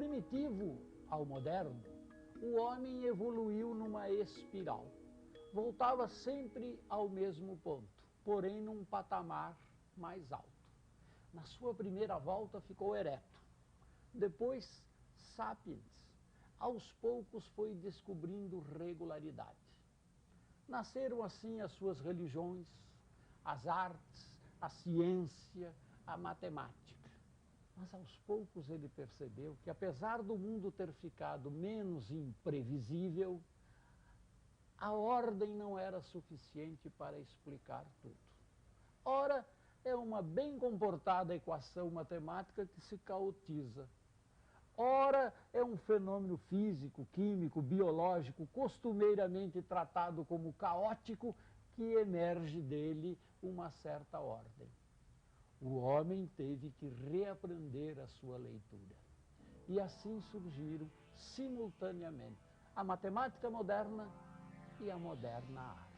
primitivo ao moderno, o homem evoluiu numa espiral. Voltava sempre ao mesmo ponto, porém num patamar mais alto. Na sua primeira volta ficou ereto. Depois, sapiens, aos poucos foi descobrindo regularidade. Nasceram assim as suas religiões, as artes, a ciência, a matemática. Mas aos poucos ele percebeu que, apesar do mundo ter ficado menos imprevisível, a ordem não era suficiente para explicar tudo. Ora, é uma bem comportada equação matemática que se caotiza. Ora, é um fenômeno físico, químico, biológico, costumeiramente tratado como caótico, que emerge dele uma certa ordem. O homem teve que reaprender a sua leitura. E assim surgiram, simultaneamente, a matemática moderna e a moderna arte.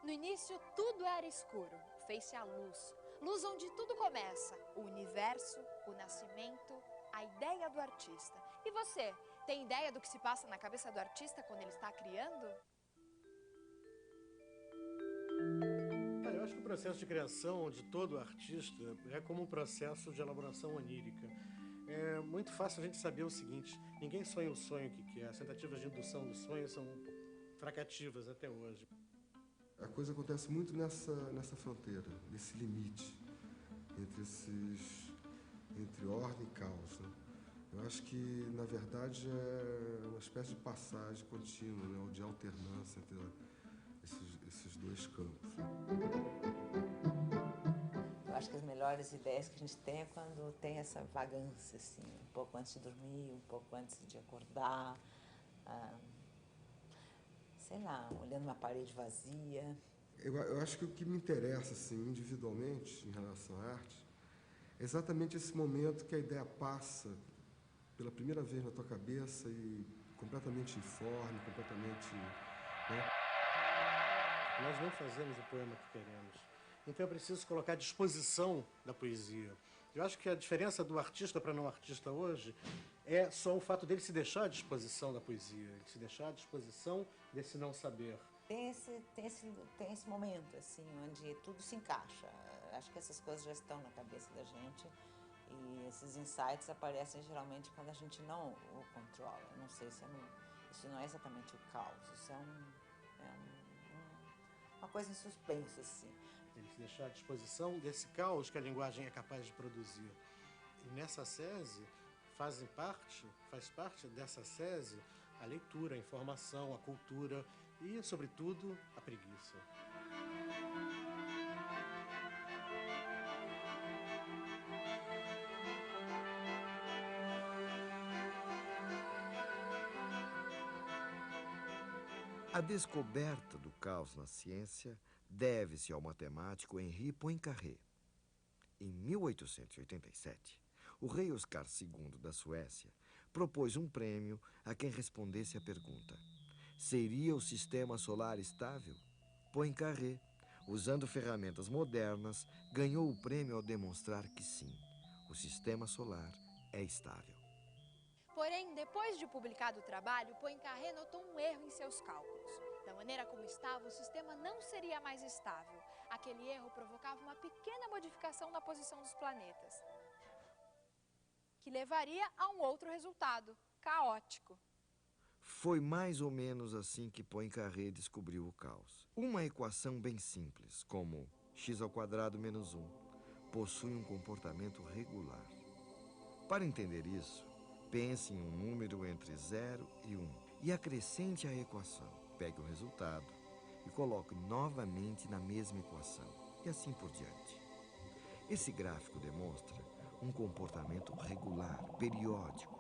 No início, tudo era escuro. Fez-se a luz. Luz onde tudo começa. O universo, o nascimento, a ideia do artista. E você, tem ideia do que se passa na cabeça do artista quando ele está criando? Olha, eu acho que o processo de criação de todo artista é como um processo de elaboração onírica. É muito fácil a gente saber o seguinte: ninguém sonha o sonho que quer. As tentativas de indução do sonho são fracativas até hoje. A coisa acontece muito nessa fronteira, nesse limite entre ordem e caos, né? Eu acho que, na verdade, é uma espécie de passagem contínua, né, ou de alternância entre esses dois campos. Eu acho que as melhores ideias que a gente tem é quando tem essa vagância, assim, um pouco antes de dormir, um pouco antes de acordar, sei lá, olhando uma parede vazia. Eu acho que o que me interessa, assim, individualmente, em relação à arte, é exatamente esse momento que a ideia passa pela primeira vez na tua cabeça e completamente informe, completamente, né? Nós não fazemos o poema que queremos. Então é preciso colocar à disposição da poesia. Eu acho que a diferença do artista para não artista hoje é só o fato dele se deixar à disposição da poesia, ele se deixar à disposição desse não saber. Tem esse momento, assim, onde tudo se encaixa. Acho que essas coisas já estão na cabeça da gente e esses insights aparecem geralmente quando a gente não o controla. Não sei se isso não é exatamente o caos, isso é uma coisa em suspenso, assim. Ele se deixar à disposição desse caos que a linguagem é capaz de produzir. E nessa sese faz parte dessa sese a leitura, a informação, a cultura e, sobretudo, a preguiça. A descoberta do caos na ciência deve-se ao matemático Henri Poincaré. Em 1887, o rei Oscar II da Suécia propôs um prêmio a quem respondesse à pergunta: seria o sistema solar estável? Poincaré, usando ferramentas modernas, ganhou o prêmio ao demonstrar que sim, o sistema solar é estável. Porém, depois de publicado o trabalho, Poincaré notou um erro em seus cálculos. Da maneira como estava, o sistema não seria mais estável. Aquele erro provocava uma pequena modificação na posição dos planetas, que levaria a um outro resultado, caótico. Foi mais ou menos assim que Poincaré descobriu o caos. Uma equação bem simples, como x² menos 1, possui um comportamento regular. Para entender isso, pense em um número entre 0 e 1 e acrescente a equação. Pegue o resultado e coloque novamente na mesma equação, e assim por diante. Esse gráfico demonstra um comportamento regular, periódico.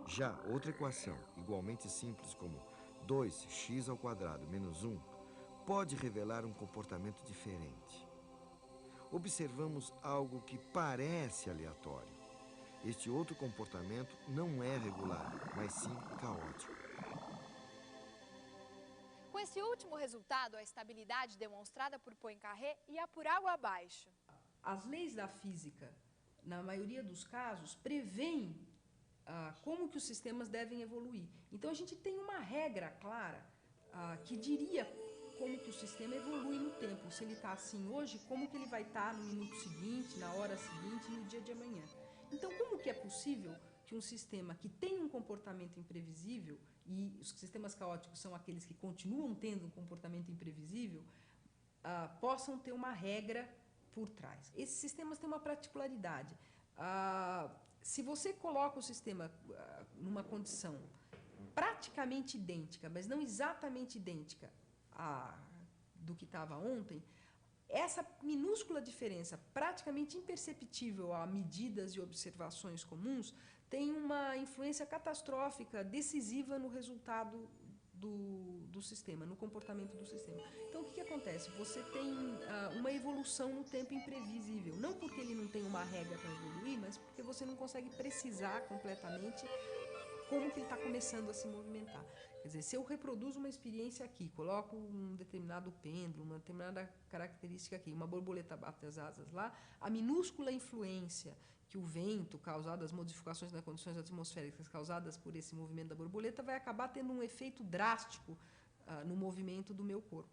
Já outra equação, igualmente simples como 2x² menos 1, pode revelar um comportamento diferente. Observamos algo que parece aleatório. Este outro comportamento não é regular, mas sim caótico. Com esse último resultado, a estabilidade demonstrada por Poincaré ia por água abaixo. As leis da física, na maioria dos casos, prevêem como que os sistemas devem evoluir. Então a gente tem uma regra clara que diria como que o sistema evolui no tempo. Se ele está assim hoje, como que ele vai estar no minuto seguinte, na hora seguinte, no dia de amanhã. Então como que é possível que um sistema que tem um comportamento imprevisível, e os sistemas caóticos são aqueles que continuam tendo um comportamento imprevisível, possam ter uma regra por trás? Esses sistemas têm uma particularidade. Se você coloca o sistema numa condição praticamente idêntica, mas não exatamente idêntica do que estava ontem, essa minúscula diferença, praticamente imperceptível a medidas e observações comuns, tem uma influência catastrófica, decisiva no resultado do sistema, no comportamento do sistema. Então, o que acontece? Você tem uma evolução no tempo imprevisível, não porque ele não tem uma regra para evoluir, mas porque você não consegue precisar completamente como que ele está começando a se movimentar. Quer dizer, se eu reproduzo uma experiência aqui, coloco um determinado pêndulo, uma determinada característica aqui, uma borboleta bate as asas lá, a minúscula influência que o vento, causado as modificações nas condições atmosféricas causadas por esse movimento da borboleta, vai acabar tendo um efeito drástico no movimento do meu corpo.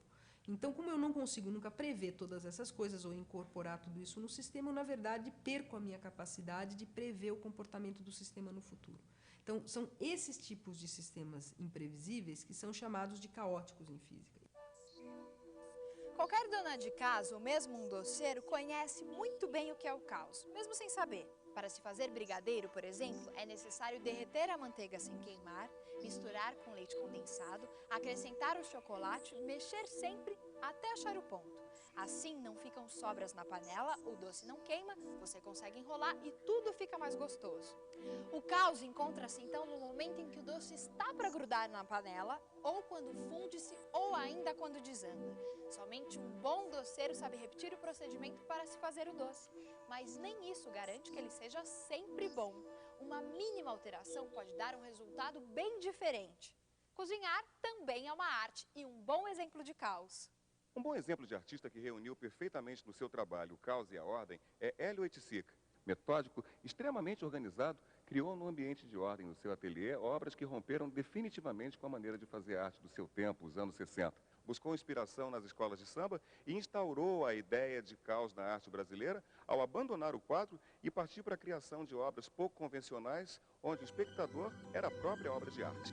Então, como eu não consigo nunca prever todas essas coisas ou incorporar tudo isso no sistema, eu, na verdade, perco a minha capacidade de prever o comportamento do sistema no futuro. Então, são esses tipos de sistemas imprevisíveis que são chamados de caóticos em física. Qualquer dona de casa, ou mesmo um doceiro, conhece muito bem o que é o caos, mesmo sem saber. Para se fazer brigadeiro, por exemplo, é necessário derreter a manteiga sem queimar, misturar com leite condensado, acrescentar o chocolate, mexer sempre até achar o ponto. Assim não ficam sobras na panela, o doce não queima, você consegue enrolar e tudo fica mais gostoso. O caos encontra-se então no momento em que o doce está para grudar na panela, ou quando funde-se, ou ainda quando desanda. Somente um bom doceiro sabe repetir o procedimento para se fazer o doce, mas nem isso garante que ele seja sempre bom. Uma mínima alteração pode dar um resultado bem diferente. Cozinhar também é uma arte e um bom exemplo de caos. Um bom exemplo de artista que reuniu perfeitamente no seu trabalho o caos e a ordem é Hélio Oiticica. Metódico, extremamente organizado, criou no ambiente de ordem no seu ateliê obras que romperam definitivamente com a maneira de fazer arte do seu tempo, os anos 60. Buscou inspiração nas escolas de samba e instaurou a ideia de caos na arte brasileira ao abandonar o quadro e partir para a criação de obras pouco convencionais, onde o espectador era a própria obra de arte.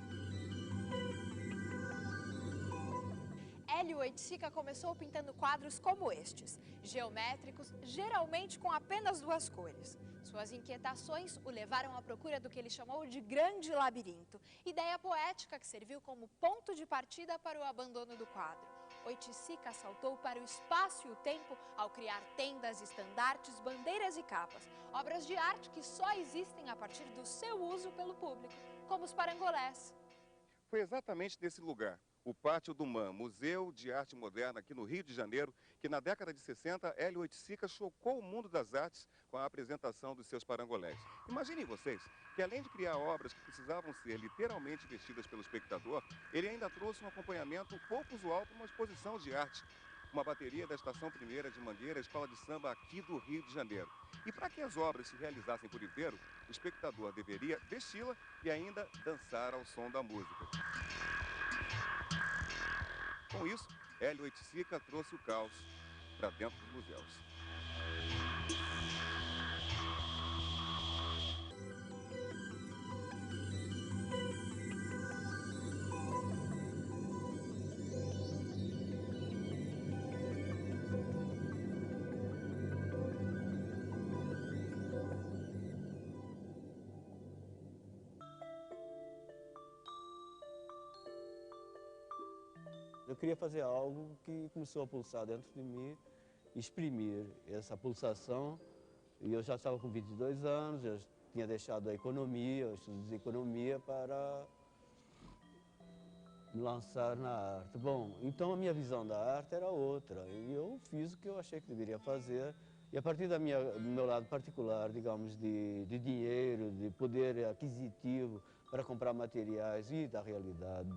Hélio Oiticica começou pintando quadros como estes, geométricos, geralmente com apenas duas cores. Suas inquietações o levaram à procura do que ele chamou de grande labirinto, ideia poética que serviu como ponto de partida para o abandono do quadro. Oiticica saltou para o espaço e o tempo ao criar tendas, estandartes, bandeiras e capas, obras de arte que só existem a partir do seu uso pelo público, como os parangolés. Foi exatamente nesse lugar, o Pátio do MAM, Museu de Arte Moderna aqui no Rio de Janeiro, que na década de 60, Hélio Oiticica chocou o mundo das artes com a apresentação dos seus parangolés. Imaginem vocês que, além de criar obras que precisavam ser literalmente vestidas pelo espectador, ele ainda trouxe um acompanhamento pouco usual para uma exposição de arte. Uma bateria da Estação Primeira de Mangueira, escola de samba aqui do Rio de Janeiro. E para que as obras se realizassem por inteiro, o espectador deveria vesti-la e ainda dançar ao som da música. Com isso, Hélio Oiticica trouxe o caos para dentro dos museus. Eu queria fazer algo que começou a pulsar dentro de mim, exprimir essa pulsação. E eu já estava com 22 anos, eu tinha deixado a economia, os estudos de economia, para me lançar na arte. Bom, então a minha visão da arte era outra, e eu fiz o que eu achei que deveria fazer. E a partir do meu lado particular, digamos, de dinheiro, de poder aquisitivo para comprar materiais e da realidade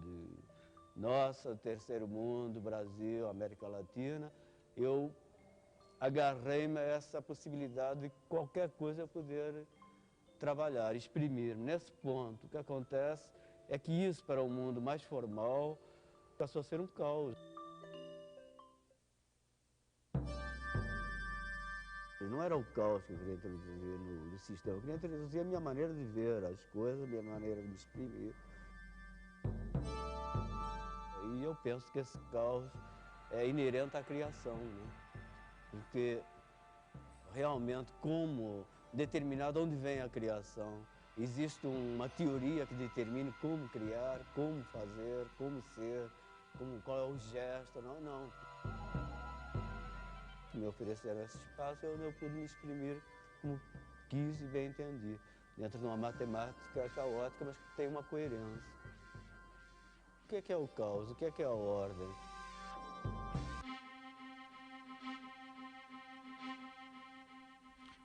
nossa, terceiro mundo, Brasil, América Latina, eu agarrei-me a essa possibilidade de qualquer coisa eu poder trabalhar, exprimir. Nesse ponto, o que acontece é que isso, para o mundo mais formal, passou a ser um caos. Não era o caos que eu queria introduzir no sistema, eu queria introduzir a minha maneira de ver as coisas, a minha maneira de me exprimir. E eu penso que esse caos é inerente à criação, né? Porque realmente como determinado onde vem a criação, existe uma teoria que determine como criar, como fazer, como ser, qual é o gesto, não. Me ofereceram esse espaço, eu pude me exprimir como quis e bem entendi, dentro de uma matemática caótica, mas que tem uma coerência. O que é o caos? O que é a ordem?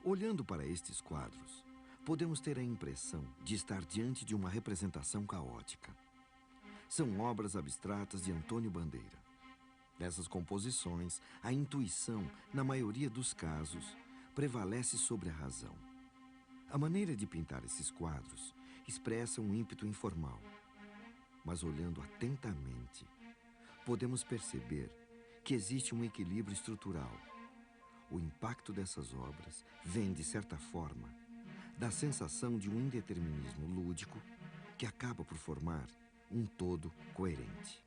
Olhando para estes quadros, podemos ter a impressão de estar diante de uma representação caótica. São obras abstratas de Antônio Bandeira. Nessas composições, a intuição, na maioria dos casos, prevalece sobre a razão. A maneira de pintar esses quadros expressa um ímpeto informal. Mas olhando atentamente, podemos perceber que existe um equilíbrio estrutural. O impacto dessas obras vem, de certa forma, da sensação de um indeterminismo lúdico que acaba por formar um todo coerente.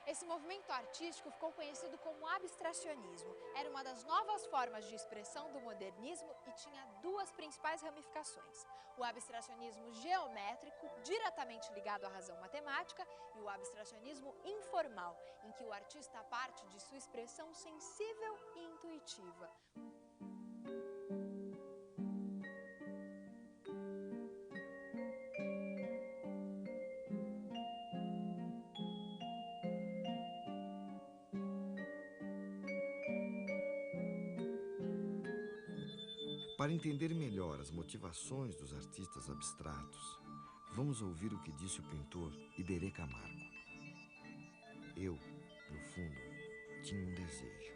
Esse movimento artístico ficou conhecido como abstracionismo. Era uma das novas formas de expressão do modernismo e tinha duas principais ramificações. O abstracionismo geométrico, diretamente ligado à razão matemática, e o abstracionismo informal, em que o artista parte de sua expressão sensível e intuitiva. Para entender melhor as motivações dos artistas abstratos, vamos ouvir o que disse o pintor Iberê Camargo. Eu, no fundo, tinha um desejo.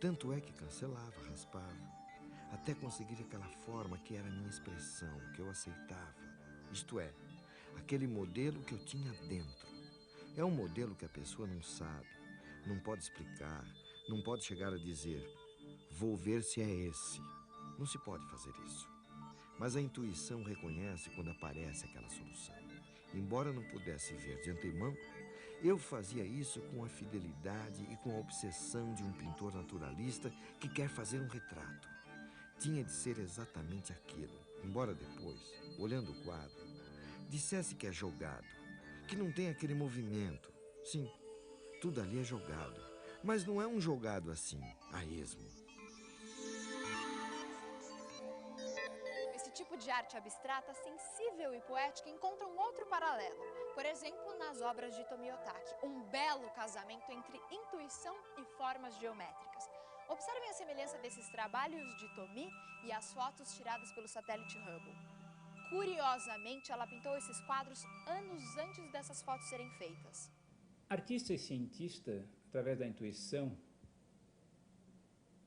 Tanto é que cancelava, raspava, até conseguir aquela forma que era a minha expressão, que eu aceitava. Isto é, aquele modelo que eu tinha dentro. É um modelo que a pessoa não sabe, não pode explicar, não pode chegar a dizer, vou ver se é esse. Não se pode fazer isso. Mas a intuição reconhece quando aparece aquela solução. Embora não pudesse ver de antemão, eu fazia isso com a fidelidade e com a obsessão de um pintor naturalista que quer fazer um retrato. Tinha de ser exatamente aquilo, embora depois, olhando o quadro, dissesse que é jogado, que não tem aquele movimento. Sim, tudo ali é jogado, mas não é um jogado assim, a esmo. Esse tipo de arte abstrata, sensível e poética encontra um outro paralelo. Por exemplo, nas obras de Tomi Otaki, um belo casamento entre intuição e formas geométricas. Observem a semelhança desses trabalhos de Tomi e as fotos tiradas pelo satélite Hubble. Curiosamente, ela pintou esses quadros anos antes dessas fotos serem feitas. Artista e cientista, através da intuição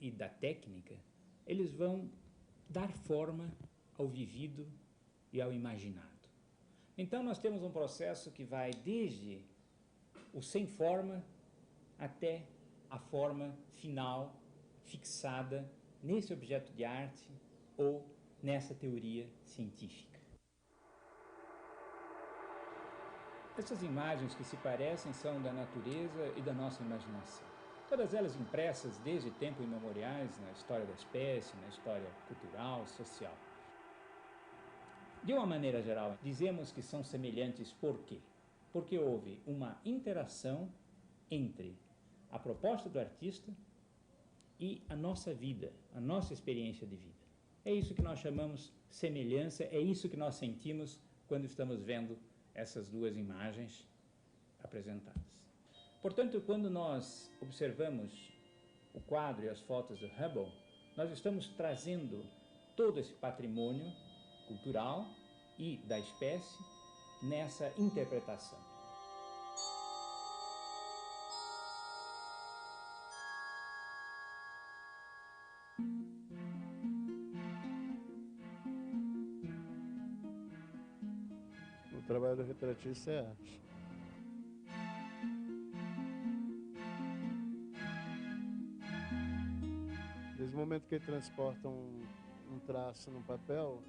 e da técnica, eles vão dar forma ao vivido e ao imaginado. Então nós temos um processo que vai desde o sem forma até a forma final fixada nesse objeto de arte ou nessa teoria científica. Essas imagens que se parecem são da natureza e da nossa imaginação. Todas elas impressas desde tempos imemoriais na história da espécie, na história cultural, social. De uma maneira geral, dizemos que são semelhantes por quê? Porque houve uma interação entre a proposta do artista e a nossa vida, a nossa experiência de vida. É isso que nós chamamos semelhança, é isso que nós sentimos quando estamos vendo essas duas imagens apresentadas. Portanto, quando nós observamos o quadro e as fotos do Hubble, nós estamos trazendo todo esse patrimônio cultural e da espécie nessa interpretação. O trabalho do retratista é arte. Desde o momento que ele transporta um traço no papel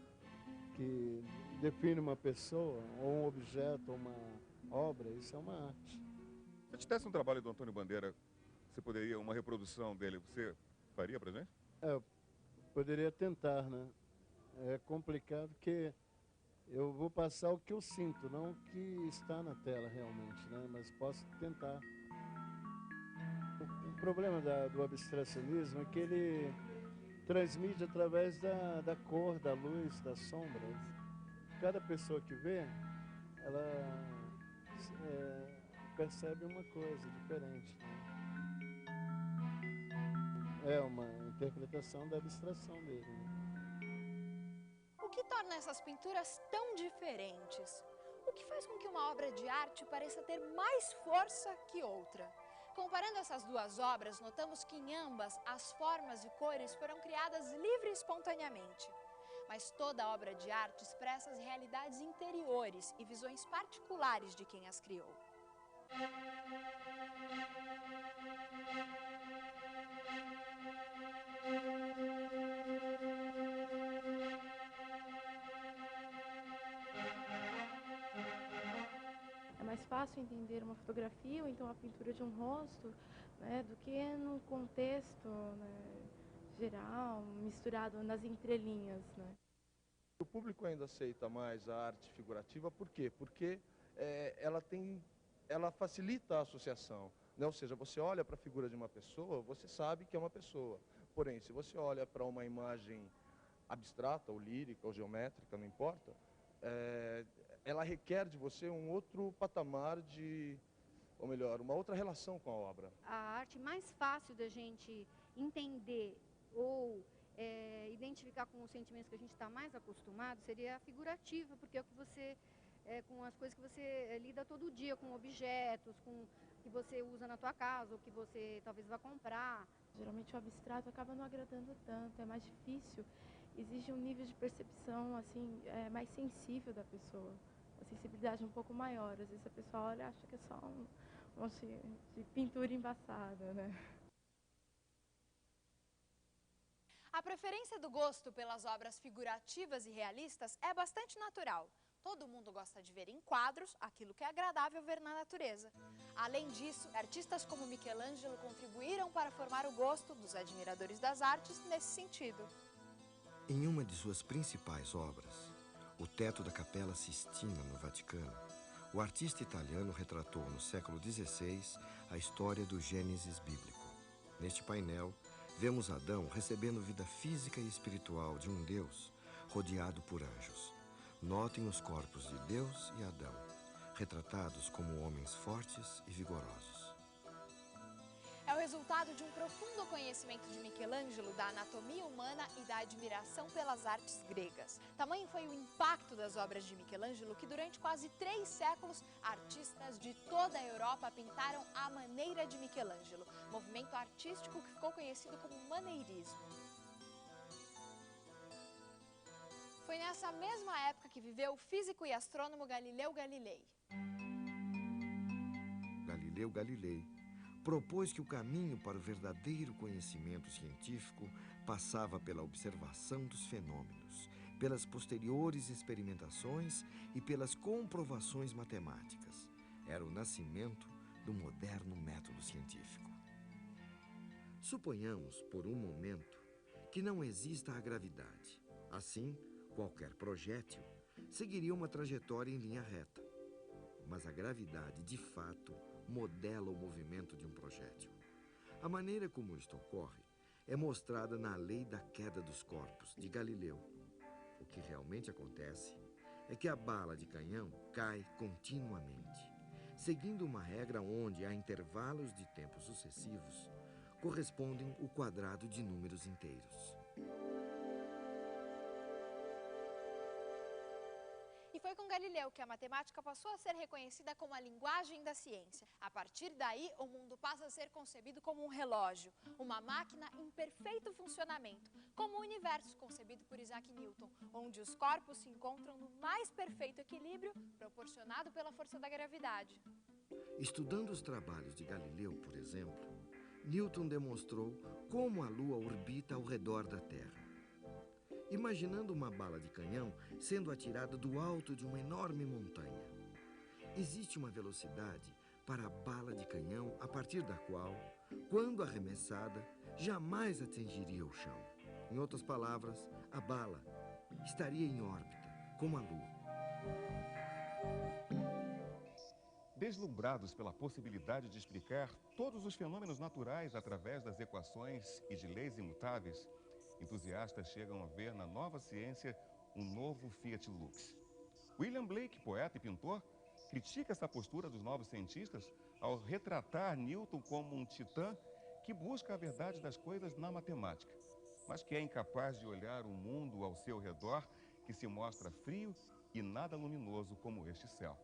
que define uma pessoa, ou um objeto, ou uma obra, isso é uma arte. Se eu tivesse um trabalho do Antônio Bandeira, você poderia, uma reprodução dele, você faria pra gente? Eu poderia tentar, né? É complicado porque eu vou passar o que eu sinto, não o que está na tela realmente, né? Mas posso tentar. O problema do abstracionismo é que ele transmite através da cor, da luz, das sombras. Cada pessoa que vê, ela percebe uma coisa diferente, né? É uma interpretação da abstração dele, né? O que torna essas pinturas tão diferentes? O que faz com que uma obra de arte pareça ter mais força que outra? Comparando essas duas obras, notamos que em ambas as formas e cores foram criadas livre e espontaneamente. Mas toda obra de arte expressa as realidades interiores e visões particulares de quem as criou. É mais fácil entender uma fotografia ou então a pintura de um rosto, né, do que no contexto, né, geral, misturado nas entrelinhas, né? O público ainda aceita mais a arte figurativa, por quê? Porque ela facilita a associação, né? Ou seja, você olha para a figura de uma pessoa, você sabe que é uma pessoa. Porém, se você olha para uma imagem abstrata, ou lírica, ou geométrica, não importa, ela requer de você um outro patamar ou melhor, uma outra relação com a obra. A arte mais fácil da gente entender ou identificar com os sentimentos que a gente está mais acostumado seria a figurativa, porque é o que você, com as coisas que você lida todo dia, com objetos, com que você usa na tua casa, ou que você talvez vá comprar. Geralmente o abstrato acaba não agradando tanto, é mais difícil, exige um nível de percepção assim, mais sensível da pessoa, uma sensibilidade um pouco maior. Às vezes a pessoa olha e acha que é só um monte de pintura embaçada, né? A preferência do gosto pelas obras figurativas e realistas é bastante natural. Todo mundo gosta de ver em quadros aquilo que é agradável ver na natureza. Além disso, artistas como Michelangelo contribuíram para formar o gosto dos admiradores das artes nesse sentido. Em uma de suas principais obras, o teto da Capela Sistina, no Vaticano, o artista italiano retratou no século XVI a história do Gênesis bíblico. Neste painel, vemos Adão recebendo vida física e espiritual de um Deus rodeado por anjos. Notem os corpos de Deus e Adão, retratados como homens fortes e vigorosos. É o resultado de um profundo conhecimento de Michelangelo da anatomia humana e da admiração pelas artes gregas. Tamanho foi o impacto das obras de Michelangelo que durante quase 3 séculos, artistas de toda a Europa pintaram à maneira de Michelangelo, movimento artístico que ficou conhecido como maneirismo. Foi nessa mesma época que viveu o físico e astrônomo Galileu Galilei. Galileu Galilei propôs que o caminho para o verdadeiro conhecimento científico passava pela observação dos fenômenos, pelas posteriores experimentações e pelas comprovações matemáticas. Era o nascimento do moderno método científico. Suponhamos, por um momento, que não exista a gravidade. Assim, qualquer projétil seguiria uma trajetória em linha reta. Mas a gravidade, de fato, modela o movimento de um projétil. A maneira como isto ocorre é mostrada na lei da queda dos corpos, de Galileu. O que realmente acontece é que a bala de canhão cai continuamente, seguindo uma regra onde, a intervalos de tempo sucessivos, correspondem o quadrado de números inteiros. foi com Galileu que a matemática passou a ser reconhecida como a linguagem da ciência. A partir daí, o mundo passa a ser concebido como um relógio, uma máquina em perfeito funcionamento, como o universo concebido por Isaac Newton, onde os corpos se encontram no mais perfeito equilíbrio proporcionado pela força da gravidade. Estudando os trabalhos de Galileu, por exemplo, Newton demonstrou como a Lua orbita ao redor da Terra. Imaginando uma bala de canhão sendo atirada do alto de uma enorme montanha. Existe uma velocidade para a bala de canhão a partir da qual, quando arremessada, jamais atingiria o chão. Em outras palavras, a bala estaria em órbita, como a Lua. Deslumbrados pela possibilidade de explicar todos os fenômenos naturais através das equações e de leis imutáveis, entusiastas chegam a ver na nova ciência um novo Fiat Lux. William Blake, poeta e pintor, critica essa postura dos novos cientistas ao retratar Newton como um titã que busca a verdade das coisas na matemática, mas que é incapaz de olhar o mundo ao seu redor, que se mostra frio e nada luminoso como este céu.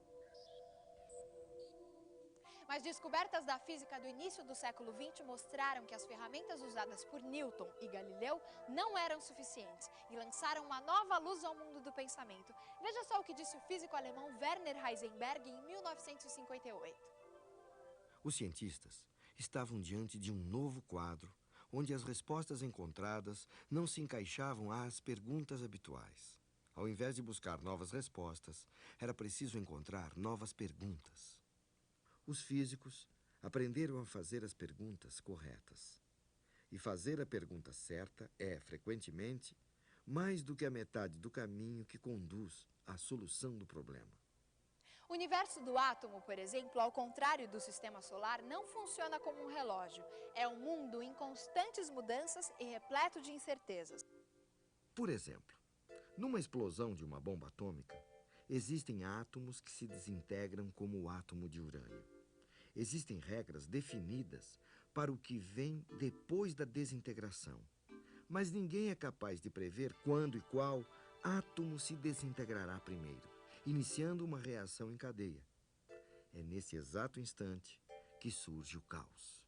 Mas descobertas da física do início do século XX mostraram que as ferramentas usadas por Newton e Galileu não eram suficientes e lançaram uma nova luz ao mundo do pensamento. Veja só o que disse o físico alemão Werner Heisenberg em 1958. Os cientistas estavam diante de um novo quadro, onde as respostas encontradas não se encaixavam às perguntas habituais. Ao invés de buscar novas respostas, era preciso encontrar novas perguntas. Os físicos aprenderam a fazer as perguntas corretas. E fazer a pergunta certa é, frequentemente, mais do que a metade do caminho que conduz à solução do problema. O universo do átomo, por exemplo, ao contrário do sistema solar, não funciona como um relógio. É um mundo em constantes mudanças e repleto de incertezas. Por exemplo, numa explosão de uma bomba atômica, existem átomos que se desintegram como o átomo de urânio. Existem regras definidas para o que vem depois da desintegração. Mas ninguém é capaz de prever quando e qual átomo se desintegrará primeiro, iniciando uma reação em cadeia. É nesse exato instante que surge o caos.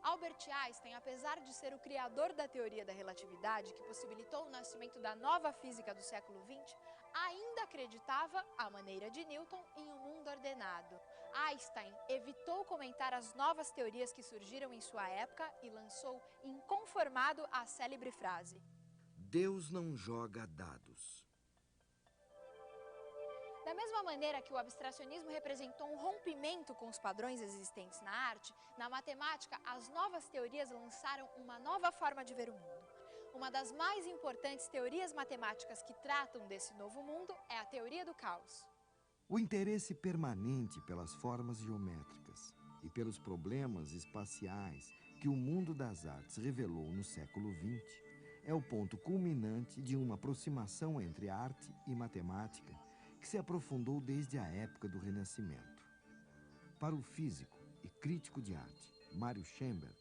Albert Einstein, apesar de ser o criador da teoria da relatividade, que possibilitou o nascimento da nova física do século XX, ainda acreditava, à maneira de Newton, em um mundo ordenado. Einstein evitou comentar as novas teorias que surgiram em sua época e lançou inconformado a célebre frase: Deus não joga dados. Da mesma maneira que o abstracionismo representou um rompimento com os padrões existentes na arte, na matemática, as novas teorias lançaram uma nova forma de ver o mundo. Uma das mais importantes teorias matemáticas que tratam desse novo mundo é a teoria do caos. O interesse permanente pelas formas geométricas e pelos problemas espaciais que o mundo das artes revelou no século XX é o ponto culminante de uma aproximação entre arte e matemática que se aprofundou desde a época do Renascimento. Para o físico e crítico de arte, Mário Schember,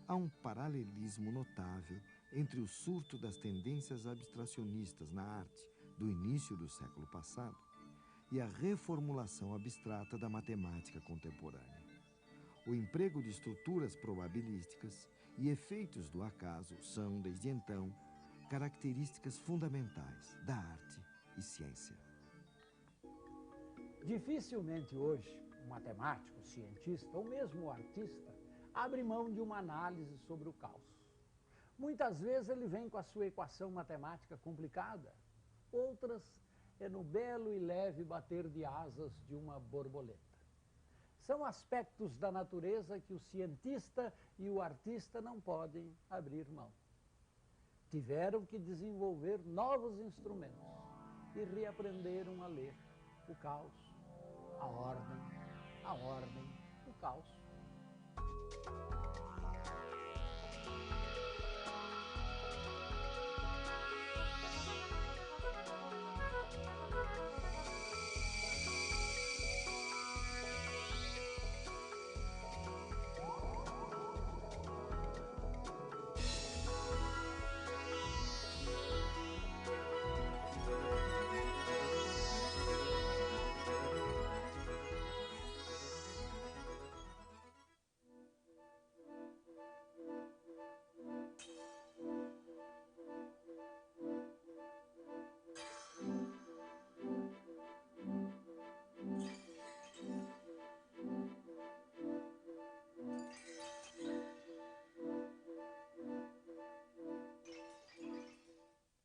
há um paralelismo notável entre o surto das tendências abstracionistas na arte do início do século passado e a reformulação abstrata da matemática contemporânea. O emprego de estruturas probabilísticas e efeitos do acaso são, desde então, características fundamentais da arte e ciência. Dificilmente hoje, um matemático, cientista ou mesmo um artista abre mão de uma análise sobre o caos. Muitas vezes ele vem com a sua equação matemática complicada, outras é no belo e leve bater de asas de uma borboleta. São aspectos da natureza que o cientista e o artista não podem abrir mão. Tiveram que desenvolver novos instrumentos e reaprenderam a ler o caos, a ordem, o caos.